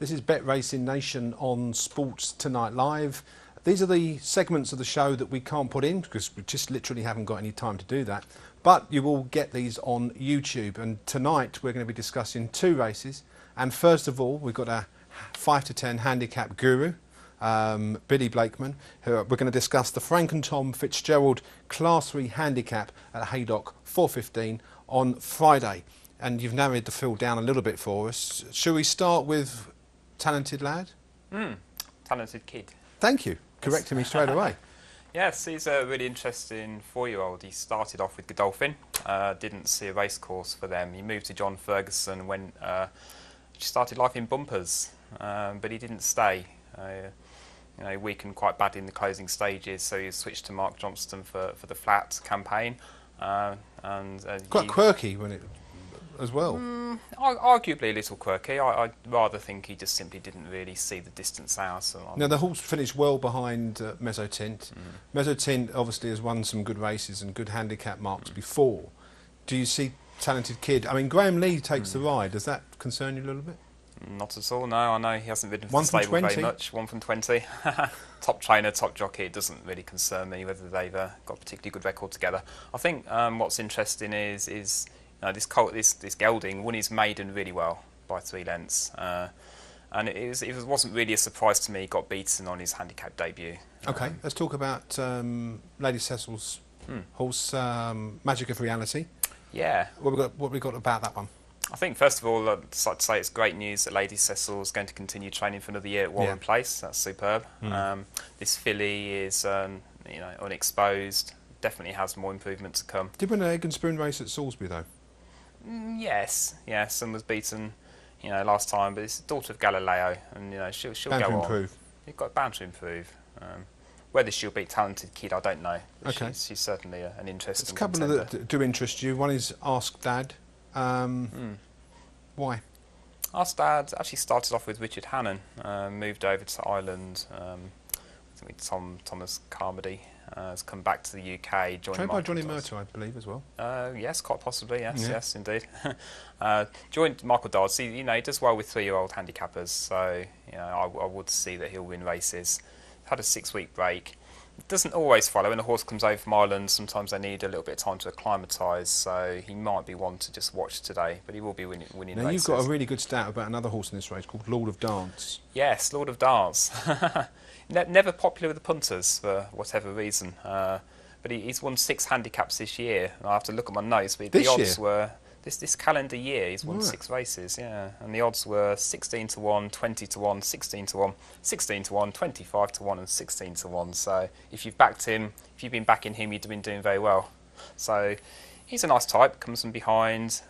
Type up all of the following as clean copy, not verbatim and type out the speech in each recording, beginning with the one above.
This is BetRacingNation on Sports Tonight Live. These are the segments of the show that we can't put in because we just literally haven't got any time to do that. But you will get these on YouTube. And tonight we're going to be discussing two races. And first of all, we've got a 5 to 10 handicap guru, Billy Blakeman, who we're going to discuss the Frank and Tom Fitzgerald Class 3 handicap at Haydock 4:15 on Friday. And you've narrowed the field down a little bit for us. Shall we start with Talented Lad? Talented Kid. Thank you. Correcting me straight away. Yes, he's a really interesting 4-year-old. He started off with Godolphin, didn't see a race course for them. He moved to John Ferguson when he started life in bumpers, but he didn't stay. He weakened quite badly in the closing stages, so he switched to Mark Johnston for the flat campaign. Quite quirky when it as well. Arguably a little quirky. I'd rather think he just simply didn't really see the distance out. Now the horse finished well behind Mezzotint. Mezzotint obviously has won some good races and good handicap marks before. Do you see Talented Kid? I mean, Graham Lee takes the ride. Does that concern you a little bit? Not at all, no. I know he hasn't ridden for the stable very much. 1 from 20. Top trainer, top jockey. It doesn't really concern me whether they've got a particularly good record together. I think what's interesting is this gelding won his maiden really well by 3 lengths. And it wasn't really a surprise to me. He got beaten on his handicap debut. Okay, let's talk about Lady Cecil's horse, Magic of Reality. Yeah. What we got about that one? I think, first of all, I'd like to say it's great news that Lady Cecil is going to continue training for another year at Warren Place. That's superb. This filly is, unexposed. Definitely has more improvement to come. Did win an egg and spoon race at Salisbury, though? Yes, and was beaten, last time. But it's the daughter of Galileo, and she'll bound go to on. Improve. You've got bound to improve. Whether she'll beat Talented Kid, I don't know. But okay. She's certainly an interesting There's a couple contender. that do interest you. One is Ask Dad. Why? Ask Dad actually started off with Richard Hannon, moved over to Ireland. I think Thomas Carmody has come back to the UK. Trained by Johnny Murtaugh, I believe, as well. Yes, quite possibly. Yes, indeed. Joined Michael Dodds. He does well with 3-year-old handicappers, so I would see that he'll win races. Had a 6-week break. It doesn't always follow. When a horse comes over from Ireland, sometimes they need a little bit of time to acclimatise, so he might be one to just watch today, but he will be winning now, races. You've got a really good stat about another horse in this race called Lord of Dance. Yes, Lord of Dance. Never popular with the punters for whatever reason, but he's won 6 handicaps this year. And I have to look at my notes, but the odds were... This calendar year, he's won 6 races, and the odds were 16 to 1, 20 to 1, 16 to 1, 16 to 1, 25 to 1, and 16 to 1. So if you've backed him, if you've been backing him, you've been doing very well. So he's a nice type, comes from behind.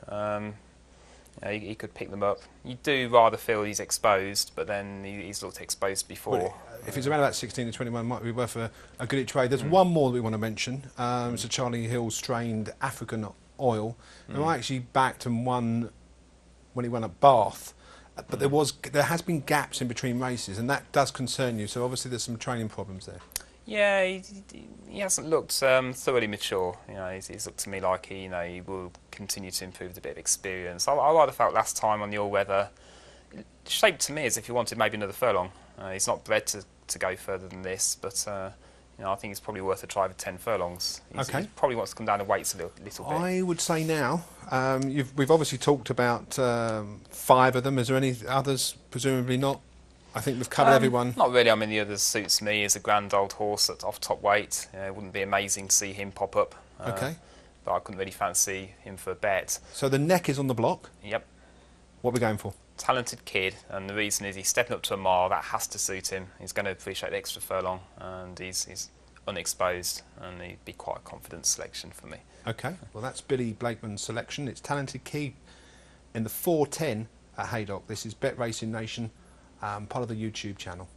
He could pick them up. You do rather feel he's exposed, but then he's looked exposed before. Well, if he's around about 16 to 21, might be worth a good trade. There's one more that we want to mention. It's a Charlie Hill strained African Oil. Who I actually backed and won when he won at Bath, but there has been gaps in between races, and that does concern you. So obviously there's some training problems there. Yeah, he hasn't looked thoroughly mature. He's looked to me like he will continue to improve with a bit of experience. I rather felt last time on the all-weather, it shaped to me as if he wanted maybe another furlong. He's not bred to go further than this, but. I think it's probably worth a try with 10 furlongs. He probably wants to come down the weights a little bit. I would say now, we've obviously talked about 5 of them. Is there any others? Presumably not. I think we've covered everyone. Not really. I mean, the others suits me as a grand old horse at off top weight. It wouldn't be amazing to see him pop up. Okay. But I couldn't really fancy him for a bet. So the neck is on the block? Yep. What are we going for? Talented Kid, and the reason is he's stepping up to a mile. That has to suit him. He's going to appreciate the extra furlong, and he's unexposed, and he'd be quite a confident selection for me. Okay, well that's Billy Blakeman's selection. It's Talented Kid in the 4:10 at Haydock. This is BetRacingNation, part of the YouTube channel.